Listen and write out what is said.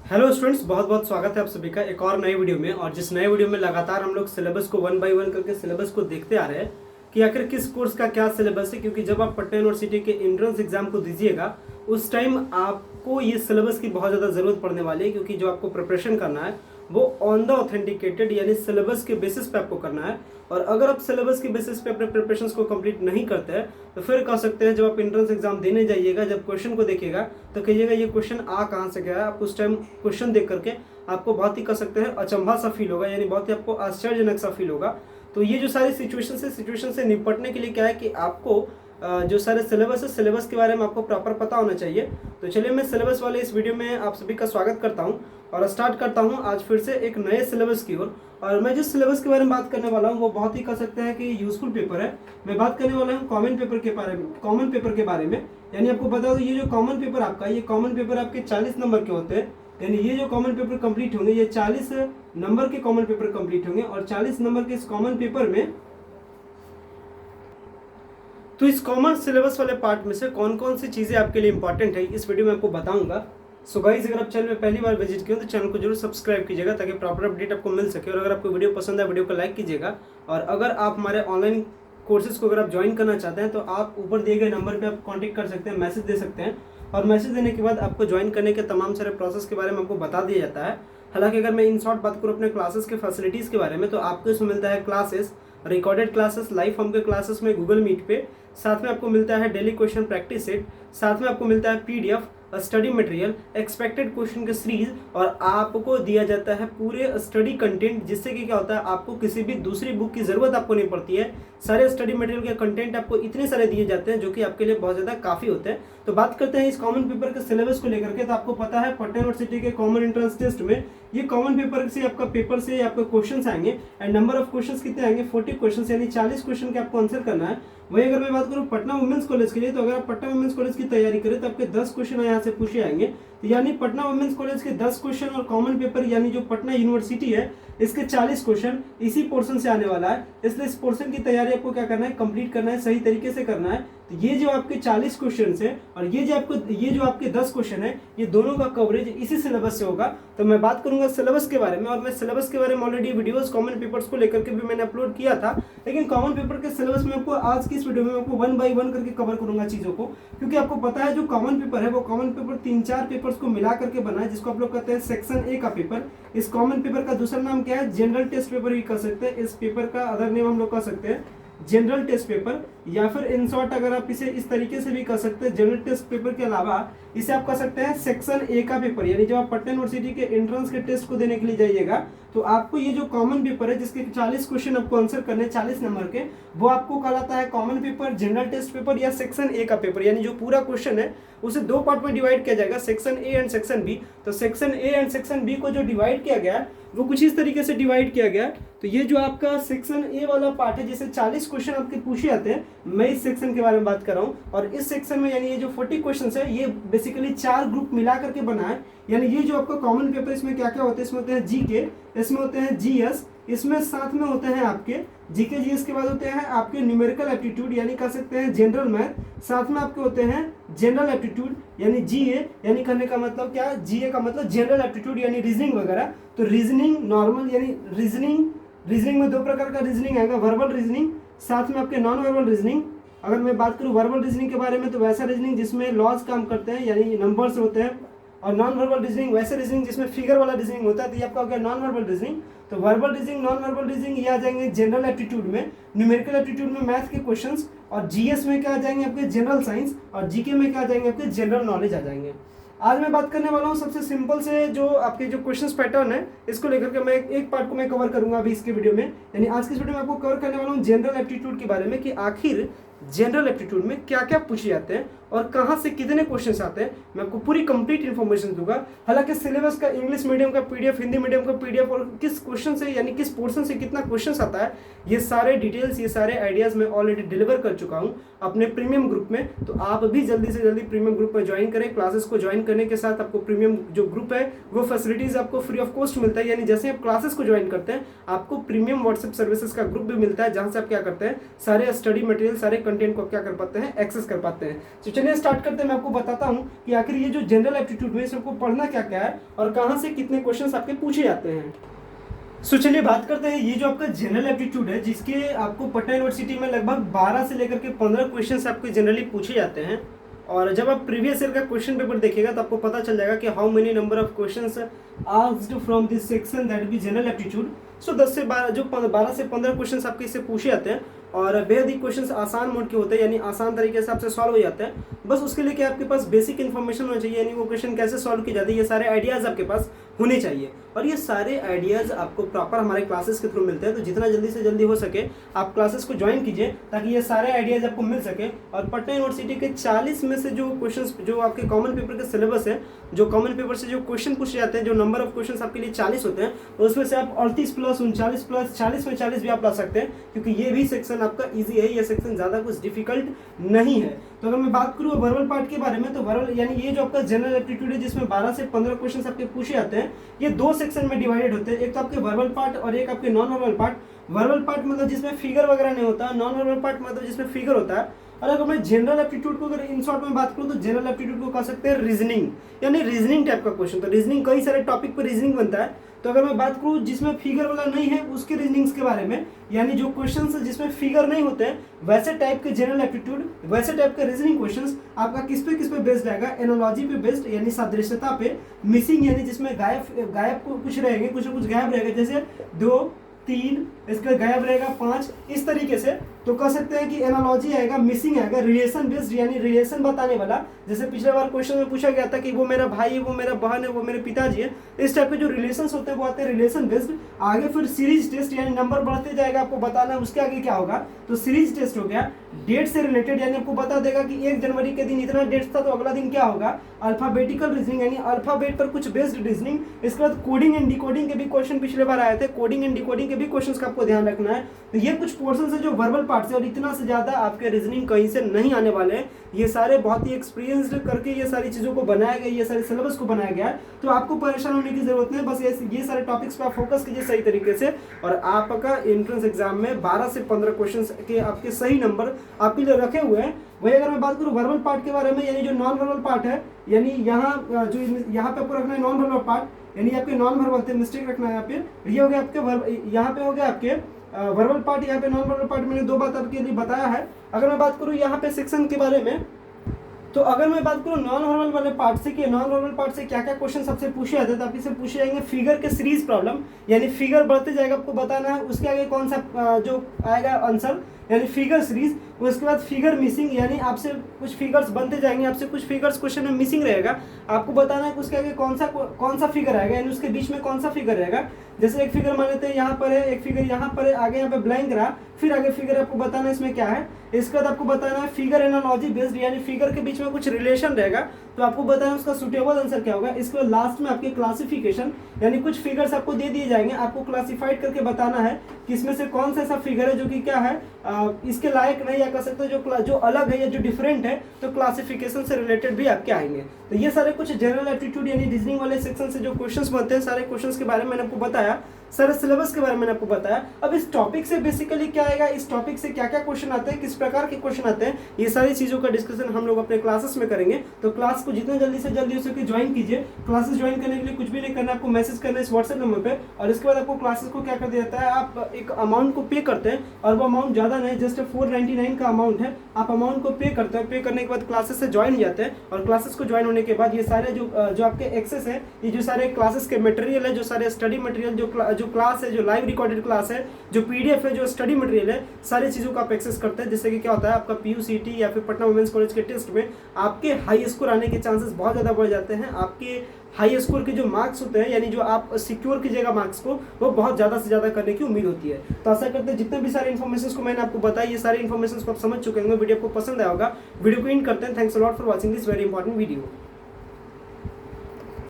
Hello students, बहुत बहुत स्वागत है आप सभी का एक और नए वीडियो में। और जिस नए वीडियो में लगातार हम लोग सिलेबस को वन बाय वन करके सिलेबस को देखते आ रहे हैं कि आखिर किस कोर्स का क्या सिलेबस है। क्योंकि जब आप पटना यूनिवर्सिटी के एंट्रेंस एग्जाम को दीजिएगा उस टाइम आपको ये सिलेबस की बहुत ज़्यादा ज़रूरत पड़ने वाली है। क्योंकि जो आपको प्रिपरेशन करना है वो ऑन द ऑथेंटिकेटेड यानी सिलेबस के बेसिस पे आपको करना है। और अगर आप सिलेबस के बेसिस पे अपने प्रिपरेशंस को कंप्लीट नहीं करते हैं तो फिर कह सकते हैं जब आप एंट्रेंस एग्जाम देने जाइएगा, जब क्वेश्चन को देखिएगा तो कहिएगा ये क्वेश्चन आ कहाँ से गया है। आप उस टाइम क्वेश्चन देख करके आपको बहुत ही कह सकते हैं अचंभा सा फील होगा, यानी बहुत ही आपको आश्चर्यजनक सा फील होगा। तो ये जो सारी सिचुएशन से निपटने के लिए क्या है कि आपको जो सारे सिलेबस है सिलेबस के बारे में आपको प्रॉपर पता होना चाहिए। तो चलिए मैं सिलेबस वाले इस वीडियो में आप सभी का स्वागत करता हूं और स्टार्ट करता हूं आज फिर से एक नए सिलेबस की ओर। और मैं जिस सिलेबस के बारे में बात करने वाला हूं वो बहुत ही कह सकते हैं कि यूजफुल पेपर है। मैं बात करने वाला हूं कॉमन पेपर के बारे में। यानी आपको बता दो, ये जो कॉमन पेपर आपका, ये कॉमन पेपर आपके 40 नंबर के होते हैं। यानी ये जो कॉमन पेपर कंप्लीट होंगे ये 40 नंबर के कॉमन पेपर कंप्लीट होंगे। और 40 नंबर के इस कॉमन पेपर में तो इस कॉमन सिलेबस वाले पार्ट में से कौन कौन सी चीज़ें आपके लिए इंपॉर्टेंट है इस वीडियो में आपको बताऊंगा। सो गाइस, अगर आप चैनल में पहली बार विजिट किए तो चैनल को जरूर सब्सक्राइब कीजिएगा ताकि प्रॉपर अपडेट आपको मिल सके। और अगर आपको वीडियो पसंद है वीडियो को लाइक कीजिएगा। और अगर आप हमारे ऑनलाइन कोर्सेज को अगर आप ज्वाइन करना चाहते हैं तो आप ऊपर दिए गए नंबर पर आप कॉन्टैक्ट कर सकते हैं, मैसेज दे सकते हैं। और मैसेज देने के बाद आपको ज्वाइन करने के तमाम सारे प्रोसेस के बारे में आपको बता दिया जाता है। हालांकि अगर मैं इन शॉर्ट बात करूँ अपने क्लासेस के फैसिलिटीज़ के बारे में तो आपको इसमें मिलता है classes, recorded classes live form के क्लासेस में गूगल मीट पे, साथ में आपको मिलता है डेली क्वेश्चन प्रैक्टिस सेट, साथ में आपको मिलता है PDF, study material, expected question के सीरीज। और आपको दिया जाता है पूरे स्टडी कंटेंट, जिससे कि क्या होता है आपको किसी भी दूसरी बुक की जरूरत आपको नहीं पड़ती है। सारे स्टडी मटेरियल के कंटेंट आपको इतने सारे दिए जाते हैं जो कि आपके लिए बहुत ज़्यादा काफ़ी होते हैं। तो बात करते हैं इस कॉमन पेपर के सिलेबस को लेकर के। तो आपको पता है पटना यूनिवर्सिटी के कॉमन एंट्रेंस टेस्ट में ये कॉमन पेपर से आपके क्वेश्चन आएंगे। एंड नंबर ऑफ क्वेश्चन कितने आएंगे? 40 क्वेश्चन, यानी 40 क्वेश्चन के आपको आंसर करना है। वही अगर मैं बात करूँ पटना वुमेन्स कॉलेज के लिए, तो अगर आप पटना वुमेन्स कॉलेज की तैयारी करें तो आपके 10 क्वेश्चन यहाँ से पूछे आएंगे। तो यानी पटना वुमेन्स कॉलेज के 10 क्वेश्चन और कॉमन पेपर यानी जो पटना यूनिवर्सिटी है इसके 40 क्वेश्चन इसी पोर्शन से आने वाला है। इसलिए इस पोर्शन की तैयारी आपको क्या करना है, कंप्लीट करना है, सही तरीके से करना है। तो ये जो आपके 40 क्वेश्चन है और ये जो आपके 10 क्वेश्चन है, ये दोनों का कवरेज इसी सिलेबस से होगा। तो मैं बात करूंगा सिलेबस के बारे में। और मैं सिलेबस के बारे में ऑलरेडी वीडियोस कॉमन पेपर्स को लेकर के भी मैंने अपलोड किया था, लेकिन कॉमन पेपर के सिलेबस में आपको आज की इस वीडियो में आपको वन बाय वन करके कवर करूंगा चीजों को। क्योंकि आपको पता है जो कॉमन पेपर है वो कॉमन पेपर 3-4 पेपर्स को मिला करके बना है, जिसको आप लोग कहते हैं सेक्शन ए का पेपर। इस कॉमन पेपर का दूसरा नाम क्या है? जनरल टेस्ट पेपर भी कह सकते हैं। इस पेपर का अदर नेम हम लोग कह सकते हैं जनरल टेस्ट पेपर, या फिर इन शॉर्ट अगर आप इसे इस तरीके से भी कह सकते हैं जनरल टेस्ट पेपर के अलावा इसे आप कह सकते हैं सेक्शन ए का पेपर। यानी जब आप पटना यूनिवर्सिटी के एंट्रेंस के टेस्ट को देने के लिए जाइएगा तो आपको ये जो कॉमन पेपर है जिसके 40 क्वेश्चन आपको आंसर करने 40 नंबर के, वो आपको कहलाता है common paper, general test paper या सेक्शन ए का पेपर। यानी जो पूरा क्वेश्चन है उसे 2 पार्ट में डिवाइड किया जाएगा, section A and section B. तो section A and section B को जो डिवाइड किया गया वो कुछ इस तरीके से डिवाइड किया गया। तो ये जो आपका सेक्शन ए वाला पार्ट है जिसे 40 क्वेश्चन आपके पूछे जाते हैं, मैं इस सेक्शन के बारे में बात कर रहा हूँ। और इस सेक्शन में यानी ये जो 40 क्वेश्चन है ये बेसिकली 4 ग्रुप मिला करके बना है। यानी ये जो आपका कॉमन पेपर इसमें क्या क्या होते हैं, इसमें होते हैं जीके, इसमें होते हैं जीएस, इसमें साथ में होते हैं आपके जीके जीएस के बाद होते हैं आपके न्यूमेरिकल एप्टीट्यूड यानी कह सकते हैं जनरल मैथ, साथ में आपके होते हैं जनरल एप्टीट्यूड यानी जीए, यानी करने का मतलब क्या, जीए का मतलब जनरल एप्टीट्यूड यानी रीजनिंग वगैरह। तो रीजनिंग नॉर्मल यानी रीजनिंग में 2 प्रकार का रीजनिंग आएगा, वर्बल रीजनिंग, साथ में आपके नॉन वर्बल रीजनिंग। अगर मैं बात करूँ वर्बल रीजनिंग के बारे में तो वैसा रीजनिंग जिसमें लॉज काम करते हैं यानी नंबर्स होते हैं। और नॉन वर्बल रीजनिंग वैसे रीजनिंग जिसमें फिगर वाला रीजनिंग होता है। तो ये आपका हो गया नॉन वर्बल रीजनिंग। तो verbal reasoning, non verbal reasoning ये आ जाएंगे जनरल एप्टीट्यूड में, न्यूमेरिकल एप्टीट्यूड में मैथ के क्वेश्चंस, और जीएस में क्या आ जाएंगे आपके जनरल साइंस, और जीके में क्या आ जाएंगे आपके जनरल नॉलेज आ जाएंगे। आज मैं बात करने वाला हूँ सबसे सिंपल से जो आपके जो क्वेश्चंस पैटर्न है इसको लेकर के मैं एक पार्ट को मैं कवर करूंगा अभी इसके वीडियो में। यानी आज की इस वीडियो में आपको कवर करने वाला हूँ जनरल एप्टीट्यूड के बारे में कि आखिर जनरल एप्टीट्यूड में क्या क्या पूछे जाते हैं और कहाँ से कितने क्वेश्चंस आते हैं। मैं आपको पूरी कंप्लीट इन्फॉर्मेशन दूंगा। हालांकि सिलेबस का इंग्लिश मीडियम का पीडीएफ, हिंदी मीडियम का पीडीएफ और किस क्वेश्चन से यानी किस पोर्शन से कितना क्वेश्चंस आता है, ये सारे डिटेल्स, ये सारे आइडियाज मैं ऑलरेडी डिलीवर कर चुका हूँ अपने प्रीमियम ग्रुप में। तो आप भी जल्दी से जल्दी प्रीमियम ग्रुप में ज्वाइन करें। क्लासेस को ज्वाइन करने के साथ आपको प्रीमियम जो ग्रुप है वो फैसिलिटीज आपको फ्री ऑफ कॉस्ट मिलता है। यानी जैसे आप क्लासेस को ज्वाइन करते हैं आपको प्रीमियम व्हाट्सएप सर्विसेज का ग्रुप भी मिलता है, जहाँ से आप क्या करते हैं सारे स्टडी मटेरियल, सारे कंटेंट को क्या कर पाते हैं, एक्सेस कर पाते हैं। तो चलिए चलिए स्टार्ट करते हैं। मैं आपको बताता हूँ कि आखिर ये जो जनरल एप्टीट्यूड में इसको पढ़ना क्या क्या है और कहाँ से कितने क्वेश्चंस आपके पूछे जाते हैं। सो चलिए बात करते हैं। ये जो आपका जनरल एप्टीट्यूड है, जिसके आपको पटना यूनिवर्सिटी में लगभग 12 से लेकर के 15 क्वेश्चंस आपके जनरली पूछे जाते हैं। और जब आप प्रीवियस ईयर का क्वेश्चन पेपर देखिएगा तो आपको पता चल जाएगा कि how many number of questions asked from this section that be general aptitude. So 10 से 12 जो 12 से 15 क्वेश्चंस आपके इससे पूछे जाते हैं और बेहद ही क्वेश्चंस आसान मोड के होते हैं, यानी आसान तरीके से आपसे सॉल्व हो जाते हैं। बस उसके लिए कि आपके पास बेसिक इन्फॉर्मेशन होना चाहिए, यानी वो क्वेश्चन कैसे सॉल्व की जाती है, ये सारे आइडियाज़ आपके पास होने चाहिए। और ये सारे आइडियाज़ आपको प्रॉपर हमारे क्लासेस के थ्रू मिलते हैं। तो जितना जल्दी से जल्दी हो सके आप क्लासेस को ज्वाइन कीजिए ताकि ये सारे आइडियाज़ आपको मिल सके। और पटना यूनिवर्सिटी के 40 में से जो क्वेश्चंस जो आपके कॉमन पेपर के सिलेबस है, जो कॉमन पेपर से जो क्वेश्चन पूछे जाते हैं, जो नंबर ऑफ क्वेश्चन आपके लिए 40 होते हैं, उसमें से आप 38 प्लस 39 प्लस 40 में 40 भी आप ला सकते हैं, क्योंकि ये भी सेक्शन आपका ईजी है। ये सेक्शन ज़्यादा कुछ डिफिकल्ट नहीं है। तो अगर मैं बात करूँ वर्बल पार्ट के बारे में, तो वर्बल यानी ये जो आपका जनरल एप्टीट्यूड है जिसमें 12 से 15 क्वेश्चन आपके पूछे जाते हैं, ये 2 सेक्शन में डिवाइडेड होते हैं। एक तो आपके वर्बल पार्ट और एक आपके non verbal part. Verbal part मतलब जिसमें फिगर वगैरह नहीं होता, नॉन वर्बल पार्ट मतलब जिसमें फिगर होता है। और अगर मैं जनरल एप्टीट्यूड को अगर इन शॉर्ट में बात करूँ तो जनरल एप्टीट्यूड को कह सकते हैं रीजनिंग, यानी रीजनिंग टाइप का क्वेश्चन। तो रीजनिंग कई सारे टॉपिक पर रीजनिंग बनता है। तो अगर मैं बात करूँ जिसमें फिगर वाला नहीं है उसके रीजनिंग्स के बारे में, यानी जो क्वेश्चंस जिसमें फिगर नहीं होते हैं वैसे टाइप के जनरल एप्टीट्यूड, वैसे टाइप के रीजनिंग क्वेश्चंस आपका किस पे बेस्ड रहेगा, एनालॉजी पे बेस्ड यानी सादृश्यता पे, मिसिंग यानी जिसमें गायब कुछ रहेंगे, कुछ गायब रहेगा, जैसे 2 3 इसका गायब रहेगा 5, इस तरीके से। तो कह सकते हैं कि एनालॉजी आएगा, मिसिंग आएगा, रिलेशन बेस्ड यानी रिलेशन बताने वाला। जैसे पिछले बार क्वेश्चन में पूछा गया था कि वो मेरा भाई है, वो मेरा बहन है, वो मेरे पिताजी है, इस टाइप के जो रिलेशंस होते हैं वो आते हैं रिलेशन बेस्ड। आगे फिर सीरीज टेस्ट यानी नंबर बढ़ते जाएगा, आपको बताना है उसके आगे क्या होगा। तो सीरीज टेस्ट हो गया। डेट से रिलेटेड यानी आपको बता देगा कि 1 जनवरी के दिन इतना डेट था तो अगला दिन क्या होगा। अल्फाबेटिकल रीजनिंग यानी अल्फाबेट पर कुछ बेस्ड रीजनिंग। इसके बाद कोडिंग एंड डिकोडिंग के भी क्वेश्चन पिछले बार आए थे, कोडिंग एंड डिकोडिंग के भी क्वेश्चन का आपको ध्यान रखना है। तो ये कुछ पोर्शन है जो वर्बल पार्ट से, और इतना से ज्यादा आपके रीजनिंग कहीं से नहीं आने वाले हैं। ये सारे बहुत ही एक्सपीरियंस्ड करके ये सारी चीजों को बनाया गया, ये सारे सिलेबस को बनाया गया है। तो आपको परेशान होने की जरूरत नहीं है, बस ये सारे टॉपिक्स पर आप फोकस कीजिए सही तरीके से, और आपका एंट्रेंस एग्जाम में 12 से 15 क्वेश्चन के आपके सही नंबर आपके लिए रखे हुए हैं। वही अगर मैं बात करूँ वर्बल पार्ट के बारे में, यानी जो नॉन वर्बल पार्ट है, यानी यहाँ पे आपको रखना है नॉन वर्बल पार्ट, यानी आपके नॉन वर्बल थे, मिस्टेक रखना है यहाँ पे। ये हो गया आपके यहाँ पे हो गया आपके वर्बल पार्ट, यहाँ पे नॉन वर्बल पार्ट। मैंने 2 बात आपके लिए बताया है। अगर मैं बात करूँ यहाँ पे सेक्शन के बारे में, तो अगर मैं बात करूँ नॉन वर्बल वाले पार्ट से कि नॉन वर्बल पार्ट से क्या क्या क्वेश्चन सबसे पूछे जाते हैं, तो आपके से पूछे जाएंगे फिगर के सीरीज प्रॉब्लम, यानी फिगर बढ़ते जाएगा, आपको बताना है उसके आगे कौन सा जो आएगा आंसर, यानी फिगर सीरीज। उसके बाद फिगर मिसिंग, यानी आपसे कुछ फिगर्स बनते जाएंगे, आपसे कुछ फिगर्स क्वेश्चन में मिसिंग रहेगा, आपको बताना है कि उसके आगे कौन सा फिगर आएगा, यानी उसके बीच में कौन सा फिगर रहेगा। जैसे एक फिगर मान लेते हैं यहाँ पर है, एक फिगर यहाँ पर है, आगे यहाँ पे ब्लैंक रहा, फिर आगे फिगर आपको बताना है इसमें क्या है। इसके बाद आपको बताना है फिगर एनालॉजी बेस्ड, यानी फिगर के बीच में कुछ रिलेशन रहेगा, तो आपको बताना है उसका सुटेबल आंसर क्या होगा। इसके बाद लास्ट में आपके क्लासिफिकेशन, यानी कुछ फिगर्स आपको दे दिए जाएंगे, आपको क्लासिफाइड करके बताना है कि इसमें से कौन सा ऐसा फिगर है जो कि क्या है इसके लायक नहीं, या कह सकते हो जो अलग है या जो डिफरेंट है, तो क्लासिफिकेशन से रिलेटेड भी आपके आएंगे। तो ये सारे कुछ जनरल एप्टीट्यूड यानी रीजनिंग वाले सेक्शन से जो क्वेश्चंस बनते हैं, सारे क्वेश्चंस के बारे में मैंने आपको बताया, सारे सिलेबस के बारे में मैंने आपको बताया। अब इस टॉपिक से बेसिकली क्या आएगा, इस टॉपिक से क्या क्या क्वेश्चन आते हैं, किस प्रकार के क्वेश्चन आते हैं, ये सारी चीज़ों का डिस्कशन हम लोग अपने क्लासेस में करेंगे। तो क्लास को जितना जल्दी से जल्दी हो सके ज्वाइन कीजिए। क्लासेस ज्वाइन करने के लिए कुछ भी नहीं करना, आपको मैसेज करना है इस व्हाट्सएप नंबर पे, और इसके बाद आपको क्लासेस को क्या कर दिया जाता है, आप एक अमाउंट को पे करते हैं, और वो अमाउंट ज़्यादा नहीं, जस्ट 499 का अमाउंट है। आप अमाउंट को पे करते हैं, पे करने के बाद क्लासेस से ज्वाइन हो जाते हैं, और क्लासेस को ज्वाइन होने के बाद ये सारे जो आपके एक्सेस है, ये जो सारे क्लासेस के मटेरियल है, जो सारे स्टडी मटेरियल, जो क्लास है, जो लाइव रिकॉर्डेड क्लास है, जो पीडीएफ है, जो स्टडी मटेरियल है, सारी चीज़ों का आप एक्सेस करते हैं। जिससे कि क्या होता है, आपका पीयूसीटी या फिर पटना वुमेन्स कॉलेज के टेस्ट में आपके हाई स्कोर आने के चांसेस बहुत ज़्यादा बढ़ जाते हैं। आपके हाई स्कोर के जो मार्क्स होते हैं, यानी जो आप सिक्योर कीजिएगा मार्क्स को, वो बहुत ज़्यादा से ज़्यादा करने की उम्मीद होती है। तो आशा करते हैं जितने भी सारे इन्फॉर्मेशन को मैंने आपको बताया, ये सारी इन्फॉर्मेशन को आप समझ चुके होंगे, वीडियो को पसंद आया होगा। वीडियो को एंड करते हैं। Thanks a lot for watching this very important video.